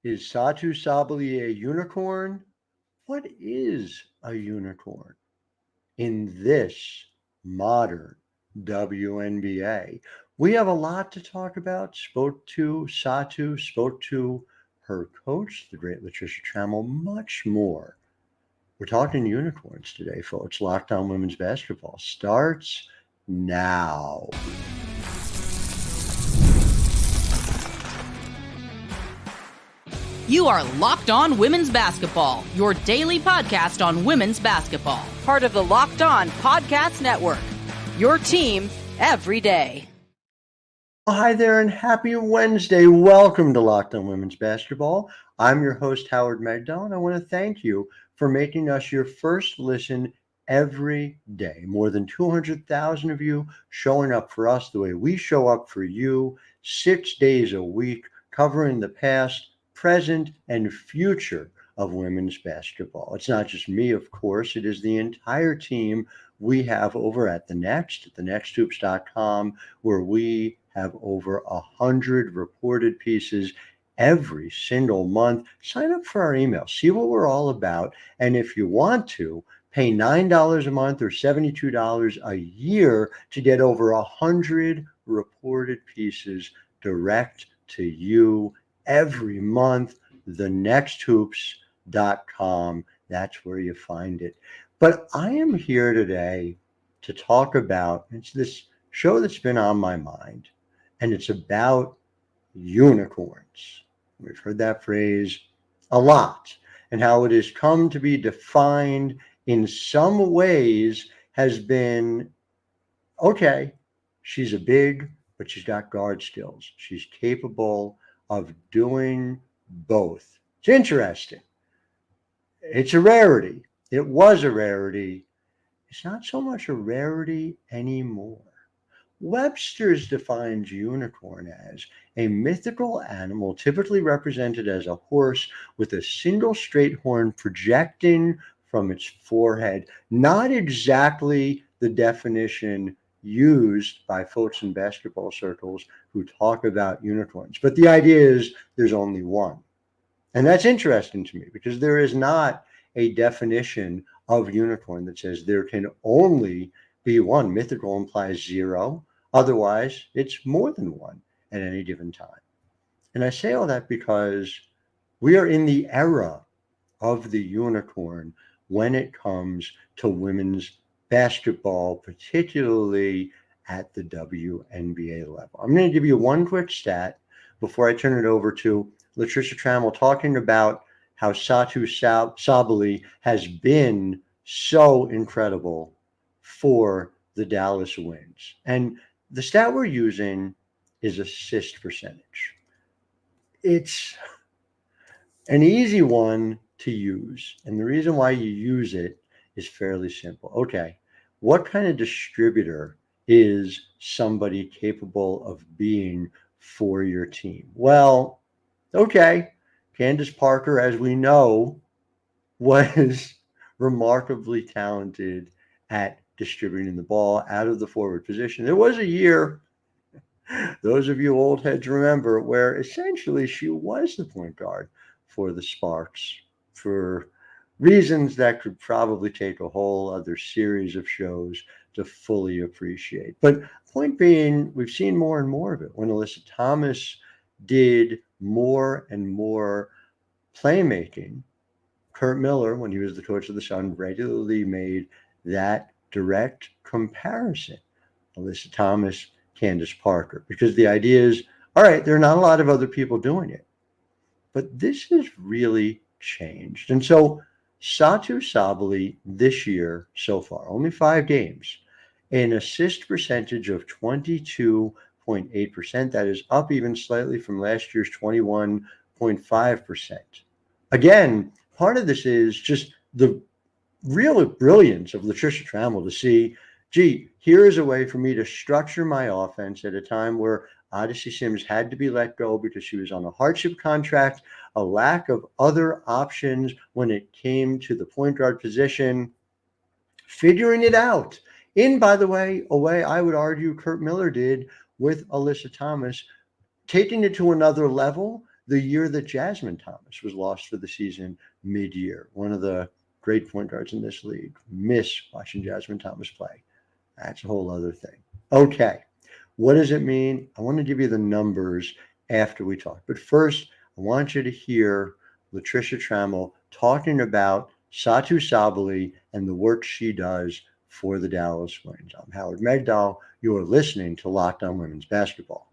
Is Satou Sabally a unicorn? What is a unicorn in this modern WNBA? We have a lot to talk about. Spoke to Satou, spoke to her coach, the great Latricia Trammell, much more. We're talking unicorns today, folks. Locked On Women's Basketball starts now. You are Locked On Women's Basketball, your daily podcast on women's basketball. Part of the Locked On Podcast Network, your team every day. Well, hi there and happy Wednesday. Welcome to Locked On Women's Basketball. I'm your host, Howard Megdal, and I want to thank you for making us your first listen every day. More than 200,000 of you showing up for us the way we show up for you, 6 days a week, covering the past, present, and future of women's basketball. It's not just me, of course. It is the entire team we have over at The Next, at thenexthoops.com, where we have over 100 reported pieces every single month. Sign up for our email. See what we're all about. And if you want to, pay $9 a month or $72 a year to get over 100 reported pieces direct to you every month. Thenexthoops.com. That's where you find it. But I am here today to talk about, it's this show that's been on my mind, and it's about unicorns. We've heard that phrase a lot, and how it has come to be defined in some ways has been, okay, she's a big, but she's got guard skills. She's capable of doing both. It's interesting. It's a rarity. It was a rarity. It's not so much a rarity anymore. Webster's defines unicorn as a mythical animal typically represented as a horse with a single straight horn projecting from its forehead. Not exactly the definition used by folks in basketball circles who talk about unicorns. But the idea is there's only one. And that's interesting to me because there is not a definition of unicorn that says there can only be one. Mythical implies zero. Otherwise, it's more than one at any given time. And I say all that because we are in the era of the unicorn when it comes to women's basketball, particularly at the WNBA level. I'm going to give you one quick stat before I turn it over to Latricia Trammell talking about how Satou Sabally has been so incredible for the Dallas Wings. And the stat we're using is assist percentage. It's an easy one to use. And the reason why you use it is fairly simple. Okay, what kind of distributor is somebody capable of being for your team? Well, okay, Candace Parker, as we know, was remarkably talented at distributing the ball out of the forward position. There was a year, those of you old heads remember, where essentially she was the point guard for the Sparks for reasons that could probably take a whole other series of shows to fully appreciate. But point being, we've seen more and more of it. When Alyssa Thomas did more and more playmaking, Curt Miller, when he was the coach of the Sun, regularly made that direct comparison. Alyssa Thomas, Candace Parker, because the idea is, all right, there are not a lot of other people doing it, but this has really changed. And so Satou Sabally this year so far, only 5 games, an assist percentage of 22.8%. That is up even slightly from last year's 21.5%. Again, part of this is just the real brilliance of Latricia Trammell to see, gee, here is a way for me to structure my offense at a time where Odyssey Sims had to be let go because she was on a hardship contract, a lack of other options when it came to the point guard position, figuring it out. By the way, a way I would argue Curt Miller did with Alyssa Thomas, taking it to another level the year that Jasmine Thomas was lost for the season mid-year. One of the great point guards in this league. Miss watching Jasmine Thomas play. That's a whole other thing. Okay. What does it mean? I want to give you the numbers after we talk. But first, I want you to hear Latricia Trammell talking about Satou Sabally and the work she does for the Dallas Wings. I'm Howard Megdal. You are listening to Locked On Women's Basketball.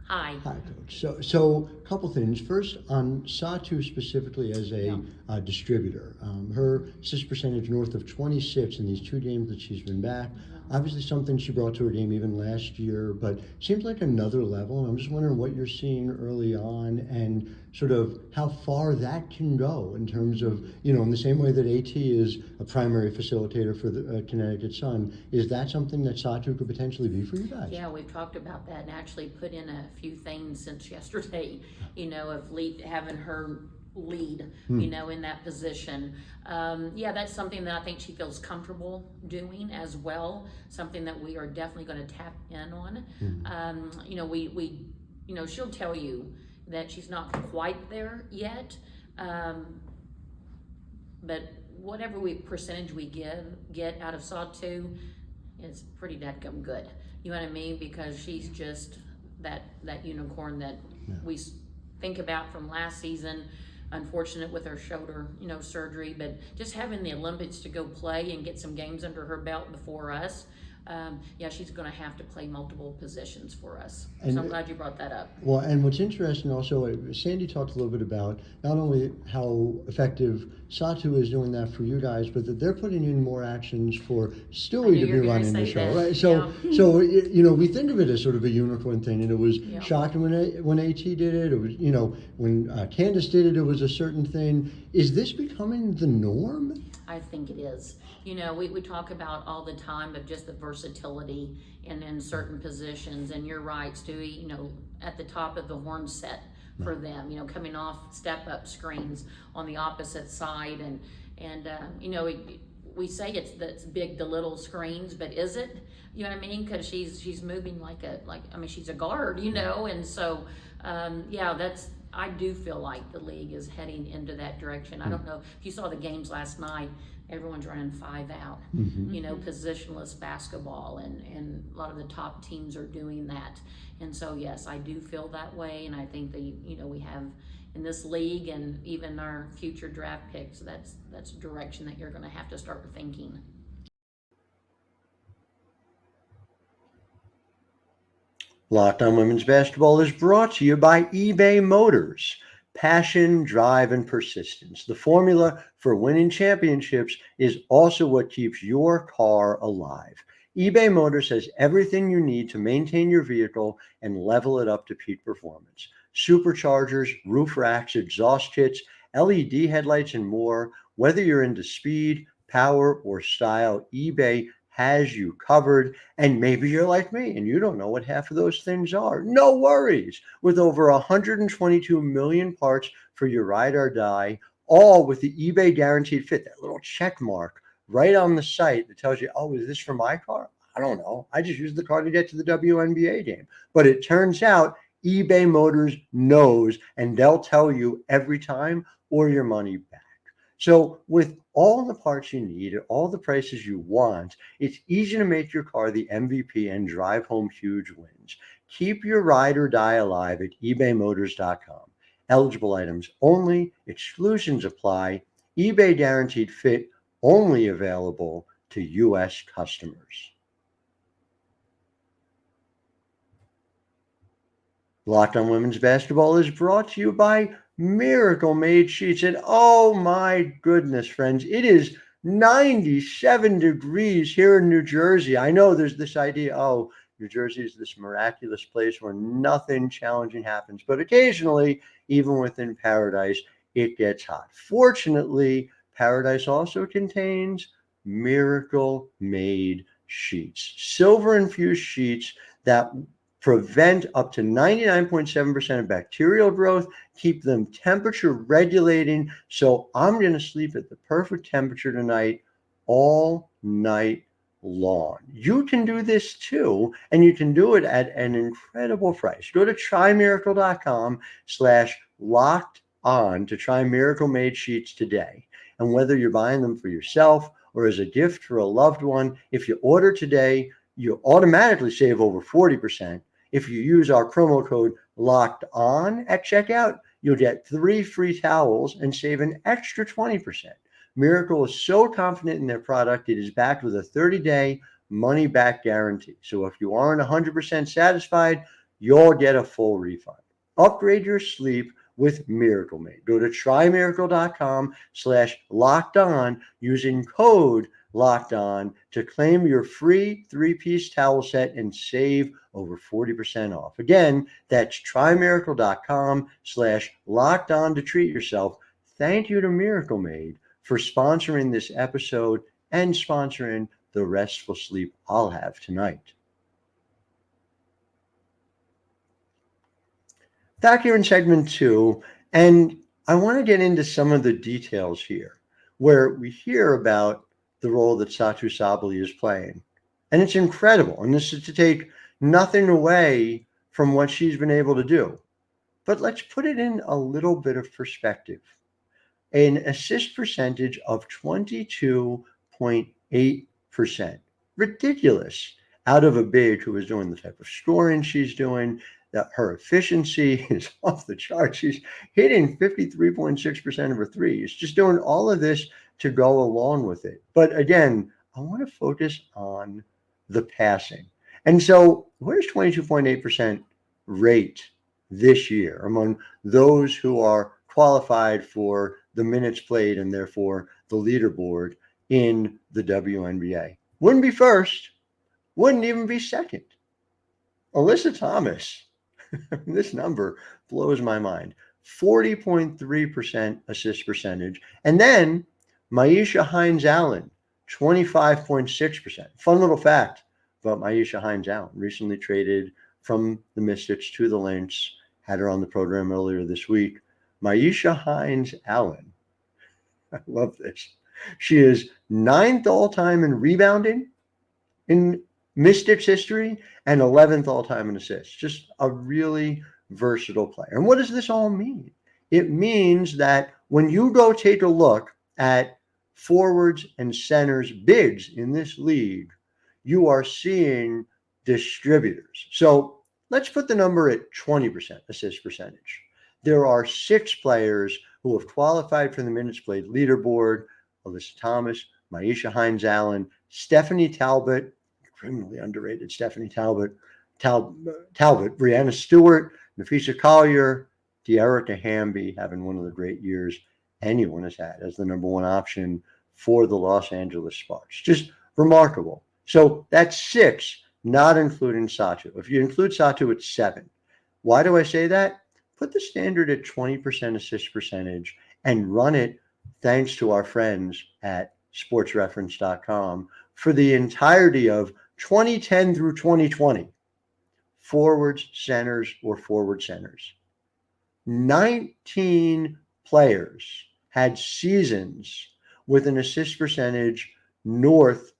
Hi. Hi, Coach. So a couple things. First, on Satou specifically as a distributor, her assist percentage north of 26 in these 2 games that she's been back. Obviously, something she brought to her game even last year, but seems like another level. And I'm just wondering what you're seeing early on and sort of how far that can go in terms of, in the same way that AT is a primary facilitator for the Connecticut Sun, is that something that Satou could potentially be for you guys? Yeah, we've talked about that and actually put in a few things since yesterday, of having her lead, in that position. That's something that I think she feels comfortable doing as well. Something that we are definitely going to tap in on. She'll tell you that she's not quite there yet. But whatever percentage we get out of Satou, it's pretty dadgum good. You know what I mean? Because she's just that unicorn that we think about from last season. Unfortunate with her shoulder, surgery, but just having the Olympics to go play and get some games under her belt before us. She's going to have to play multiple positions for us. So I'm glad you brought that up. Well, and what's interesting also, Sandy talked a little bit about not only how effective Satou is doing that for you guys, but that they're putting in more actions for Stewie to be running the show, right? So, we think of it as sort of a unicorn thing, and it was shocking when AT did it. It was, when Candace did it, it was a certain thing. Is this becoming the norm? I think it is. We talk about all the time of just the versatility in certain positions, and you're right, Stewie, at the top of the horn set for them, coming off step-up screens on the opposite side, and we say it's big, the little screens, but is it? You know what I mean? Because she's moving she's a guard, and so, I do feel like the league is heading into that direction. I don't know if you saw the games last night. Everyone's running 5 out, positionless basketball, and a lot of the top teams are doing that. And so, yes, I do feel that way, and I think that, we have in this league and even our future draft picks, that's a direction that you're going to have to start thinking. Locked On Women's Basketball is brought to you by eBay Motors. Passion, drive, and persistence. The formula for winning championships is also what keeps your car alive. eBay Motors has everything you need to maintain your vehicle and level it up to peak performance. Superchargers, roof racks, exhaust kits, LED headlights, and more. Whether you're into speed, power, or style, eBay has you covered. And maybe you're like me and you don't know what half of those things are. No worries. With over 122 million parts for your ride or die, all with the eBay Guaranteed Fit, that little check mark right on the site that tells you, oh, is this for my car? I don't know. I just used the car to get to the WNBA game. But it turns out eBay Motors knows, and they'll tell you every time, or your money back. So with all the parts you need at all the prices you want, it's easy to make your car the MVP and drive home huge wins. Keep your ride or die alive at ebaymotors.com. Eligible items only, exclusions apply. eBay Guaranteed Fit only available to U.S. customers. Locked On Women's Basketball is brought to you by Miracle Made Sheets. And oh my goodness, friends, it is 97 degrees here in New Jersey. I know there's this idea, oh, New Jersey is this miraculous place where nothing challenging happens. But occasionally, even within paradise, it gets hot. Fortunately, paradise also contains Miracle Made Sheets, silver infused sheets that prevent up to 99.7% of bacterial growth, keep them temperature regulating. So I'm going to sleep at the perfect temperature tonight, all night lawn. You can do this too, and you can do it at an incredible price. Go to trymiracle.com/locked on to try Miracle Made sheets today. And whether you're buying them for yourself or as a gift for a loved one, if you order today, you automatically save over 40%. If you use our promo code locked on at checkout, you'll get 3 free towels and save an extra 20%. Miracle is so confident in their product, it is backed with a 30-day money-back guarantee. So if you aren't 100% satisfied, you'll get a full refund. Upgrade your sleep with Miracle Made. Go to trymiracle.com/locked on using code locked on to claim your free 3-piece towel set and save over 40% off. Again, that's trymiracle.com/locked on to treat yourself. Thank you to Miracle Made for sponsoring this episode and sponsoring the restful sleep I'll have tonight. Back here in segment 2, and I want to get into some of the details here where we hear about the role that Satou Sabally is playing. And it's incredible. And this is to take nothing away from what she's been able to do. But let's put it in a little bit of perspective. An assist percentage of 22.8%. Ridiculous. Out of a big who is doing the type of scoring she's doing, that her efficiency is off the charts. She's hitting 53.6% of her threes, just doing all of this to go along with it. But again, I want to focus on the passing. And so where's 22.8% rate this year among those who are qualified for the minutes played and therefore the leaderboard in the WNBA? Wouldn't be first, wouldn't even be second. Alyssa Thomas, this number blows my mind, 40.3% assist percentage. And then Myisha Hines-Allen, 25.6%. Fun little fact about Myisha Hines-Allen, recently traded from the Mystics to the Lynx, had her on the program earlier this week. Myisha Hines-Allen, I love this. She is 9th all-time in rebounding in Mystics history and 11th all-time in assists. Just a really versatile player. And what does this all mean? It means that when you go take a look at forwards and centers bigs in this league, you are seeing distributors. So let's put the number at 20% assist percentage. There are 6 players who have qualified for the minutes played leaderboard: Alyssa Thomas, Myisha Hines-Allen, Stephanie Talbot, criminally underrated Stephanie Talbot, Breanna Stewart, Napheesa Collier, De'Arica Hamby, having one of the great years anyone has had as the number 1 option for the Los Angeles Sparks. Just remarkable. So that's 6, not including Satou. If you include Satou, it's 7. Why do I say that? Put the standard at 20% assist percentage and run it, thanks to our friends at sportsreference.com, for the entirety of 2010 through 2020. Forwards, centers, or forward centers. 19 players had seasons with an assist percentage north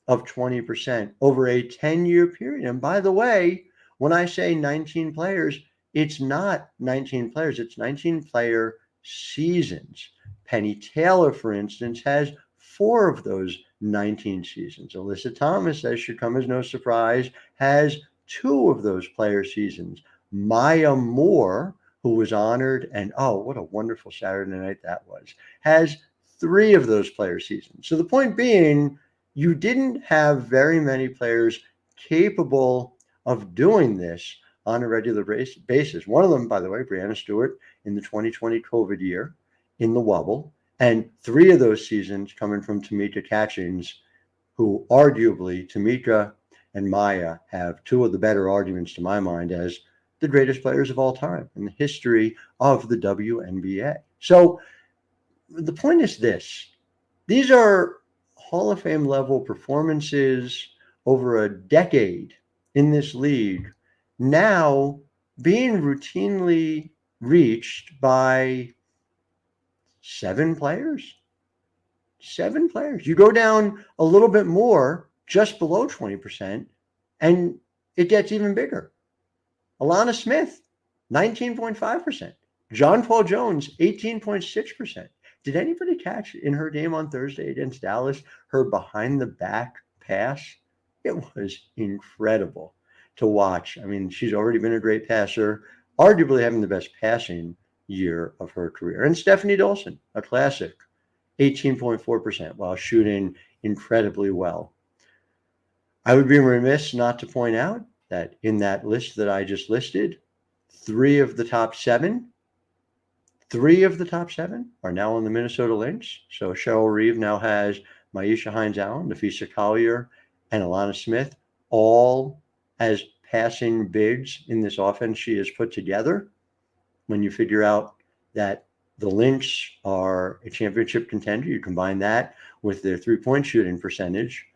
of 20% over a 10-year period. And by the way, when I say 19 players, it's not 19 players, it's 19 player seasons. Penny Taylor, for instance, has 4 of those 19 seasons. Alyssa Thomas, as should come as no surprise, has 2 of those player seasons. Maya Moore, who was honored, and oh, what a wonderful Saturday night that was, has 3 of those player seasons. So the point being, you didn't have very many players capable of doing this on a regular basis. One of them, by the way, Breanna Stewart, in the 2020 COVID year in the Wubble, and 3 of those seasons coming from Tamika Catchings, who arguably, Tamika and Maya have 2 of the better arguments to my mind as the greatest players of all time in the history of the WNBA. So the point is this: these are Hall of Fame level performances over a decade in this league, now being routinely reached by 7 players. 7 players. You go down a little bit more, just below 20%, and it gets even bigger. Alana Smith, 19.5%. John Paul Jones, 18.6%. Did anybody catch in her game on Thursday against Dallas her behind the back pass? It was incredible to watch. I mean, she's already been a great passer, arguably having the best passing year of her career. And Stephanie Dolson, a classic, 18.4% while shooting incredibly well. I would be remiss not to point out that in that list that I just listed, three of the top seven are now on the Minnesota Lynx. So Cheryl Reeve now has Maisha Hines-Allen, Napheesa Collier, and Alana Smith, all as passing bigs in this offense she has put together. When you figure out that the Lynx are a championship contender, you combine that with their three-point shooting percentage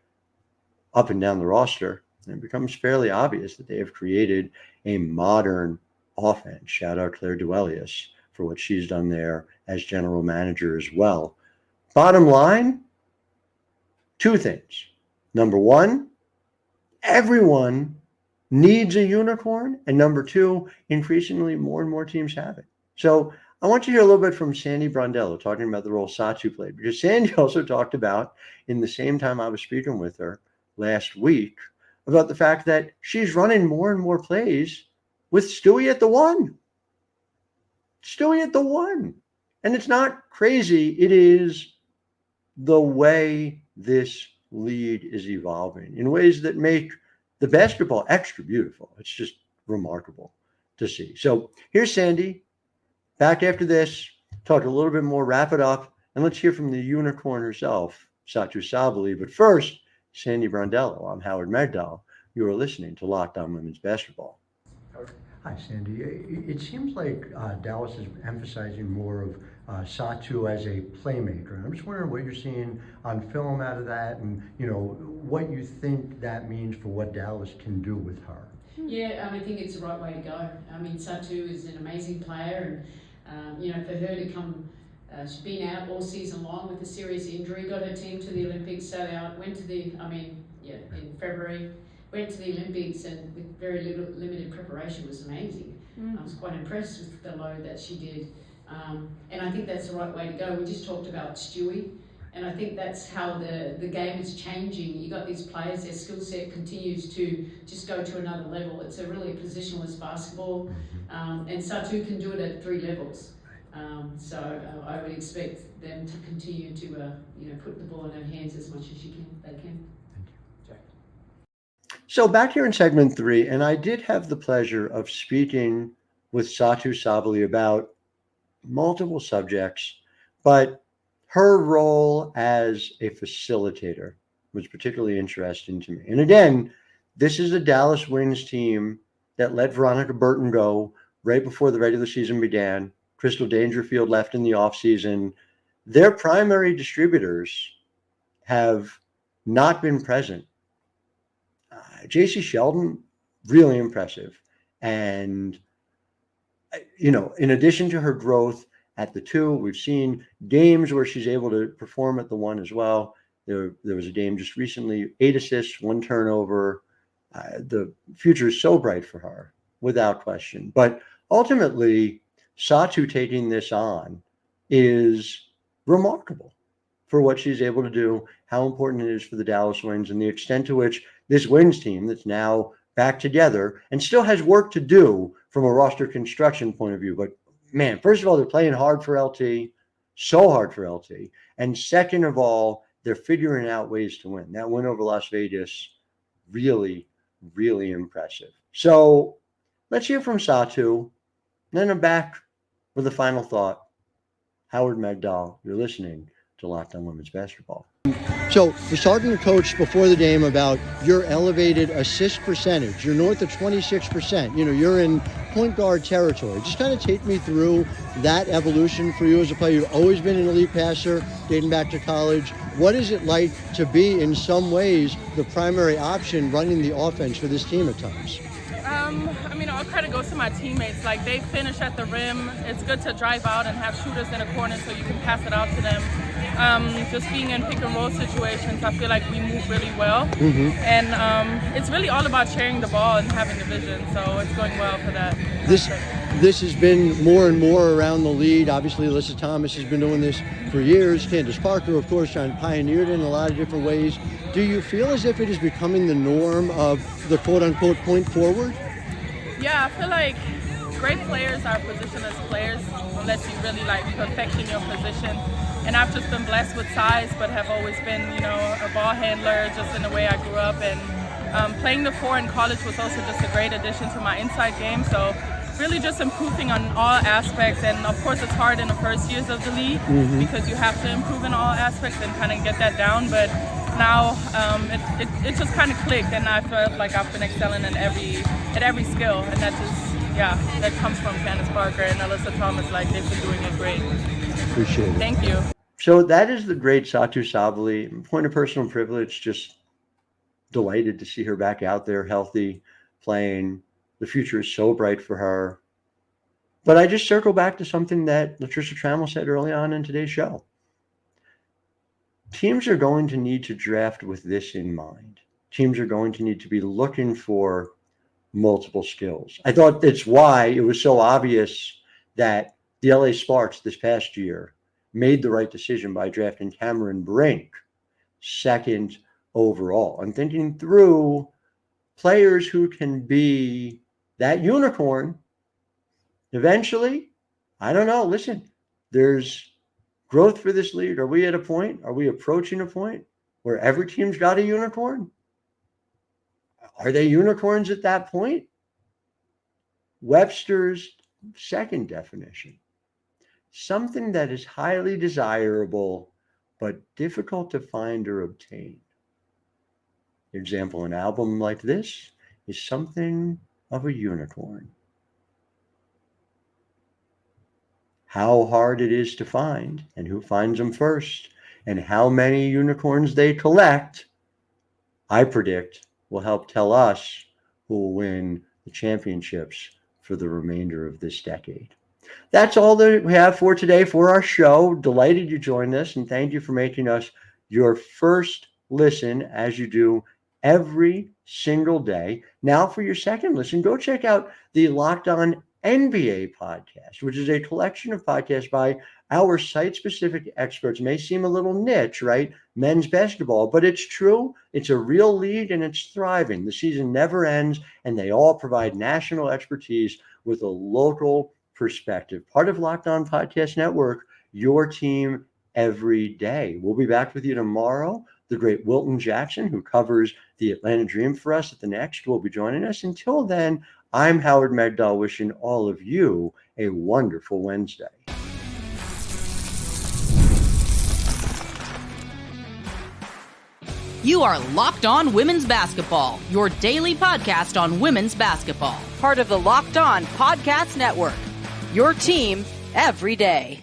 up and down the roster, and it becomes fairly obvious that they have created a modern offense. Shout out Claire Duelius for what she's done there as general manager as well. Bottom line, two things. Number one, everyone needs a unicorn. And number two, increasingly more and more teams have it. So I want you to hear a little bit from Sandy Brondello talking about the role Satou played, because Sandy also talked about, in the same time I was speaking with her last week, about the fact that she's running more and more plays with Stewie at the one. And it's not crazy. It is the way this league is evolving in ways that make the basketball extra beautiful. It's just remarkable to see. So here's Sandy. Back after this, talk a little bit more, wrap it up, and let's hear from the unicorn herself, Satou Sabally. But first, Sandy Brondello. I'm Howard Megdal. You are listening to Locked On Women's Basketball. Hi, Sandy. It seems like Dallas is emphasizing more of Satou as a playmaker. And I'm just wondering what you're seeing on film out of that, and what you think that means for what Dallas can do with her. Yeah, I think it's the right way to go. I mean, Satou is an amazing player, and for her to come, she's been out all season long with a serious injury, got her team to the Olympics, sat out, went to in February, went to the Olympics, and with very limited preparation was amazing. I was quite impressed with the load that she did. And I think that's the right way to go. We just talked about Stewie, and I think that's how the game is changing. You got these players, their skill set continues to just go to another level. It's a really positionless basketball, and Satou can do it at 3 levels. So I would expect them to continue to put the ball in her hands as much as they can. So back here in segment 3, and I did have the pleasure of speaking with Satou Sabally about multiple subjects, but her role as a facilitator was particularly interesting to me. And again, this is a Dallas Wings team that let Veronica Burton go right before the regular season began. Crystal Dangerfield left in the offseason. Their primary distributors have not been present. JC Sheldon, really impressive. And, in addition to her growth at the 2, we've seen games where she's able to perform at the 1 as well. There was a game just recently, 8 assists, 1 turnover. The future is so bright for her, without question. But ultimately, Satou taking this on is remarkable for what she's able to do, how important it is for the Dallas Wings, and the extent to which this Wings team that's now back together and still has work to do from a roster construction point of view. But man, first of all, they're playing hard for LT, so hard for LT. And second of all, they're figuring out ways to win. That win over Las Vegas, really, really impressive. So let's hear from Satou. Then I'm back with a final thought. Howard Megdal, you're listening to Locked On Women's Basketball. So we're talking to Coach before the game about your elevated assist percentage. You're north of 26%. You're in point guard territory. Just kind of take me through that evolution for you as a player. You've always been an elite passer, dating back to college. What is it like to be, in some ways, the primary option running the offense for this team at times? All credit goes to my teammates. Like, they finish at the rim. It's good to drive out and have shooters in a corner so you can pass it out to them. Just being in pick and roll situations, I feel like we move really well. And it's really all about sharing the ball and having the vision. So it's going well for that. This has been more and more around the league. Obviously, Alyssa Thomas has been doing this for years. Candace Parker, of course, pioneered it in a lot of different ways. Do you feel as if it is becoming the norm of the quote-unquote point forward? Yeah, I feel like great players are positionless players unless you really like perfecting your position. And I've just been blessed with size, but have always been, a ball handler just in the way I grew up. And playing the 4 in college was also just a great addition to my inside game. So really just improving on all aspects. And of course it's hard in the first years of the league because you have to improve in all aspects and kind of get that down. But now it just kind of clicked, and I felt like I've been excelling at every skill, and that comes from Candace Parker and Alyssa Thomas. Like, they've been doing it great. Appreciate it. Thank you. So that is the great Satou Sabally. Point of personal privilege, just delighted to see her back out there, healthy, playing. The future is so bright for her. But I just circle back to something that Latricia Trammell said early on in today's show. Teams are going to need to draft with this in mind. Teams are going to need to be looking for multiple skills. I thought that's why it was so obvious that the LA Sparks this past year made the right decision by drafting Cameron Brink second overall. I'm thinking through players who can be that unicorn. Eventually, I don't know. Listen, there's growth for this league. Are we at a point? Are we approaching a point where every team's got a unicorn? Are they unicorns at that point? Webster's second definition. Something that is highly desirable, but difficult to find or obtain. Example, an album like this is something of a unicorn. How hard it is to find, and who finds them first, and how many unicorns they collect, I predict will help tell us who will win the championships for the remainder of this decade. That's all that we have for today for our show. Delighted you joined us, and thank you for making us your first listen, as you do every single day. Now for your second listen, go check out the Locked On NBA podcast, which is a collection of podcasts by our site-specific experts. It may seem a little niche, right? Men's basketball, but it's true. It's a real league, and it's thriving. The season never ends, and they all provide national expertise with a local perspective. Part of Locked On Podcast Network, your team every day. We'll be back with you tomorrow. The great Wilton Jackson, who covers the Atlanta Dream for us at the Next, will be joining us. Until then, I'm Howard Megdal, wishing all of you a wonderful Wednesday. You are Locked On Women's Basketball, your daily podcast on women's basketball. Part of the Locked On Podcast Network, your team every day.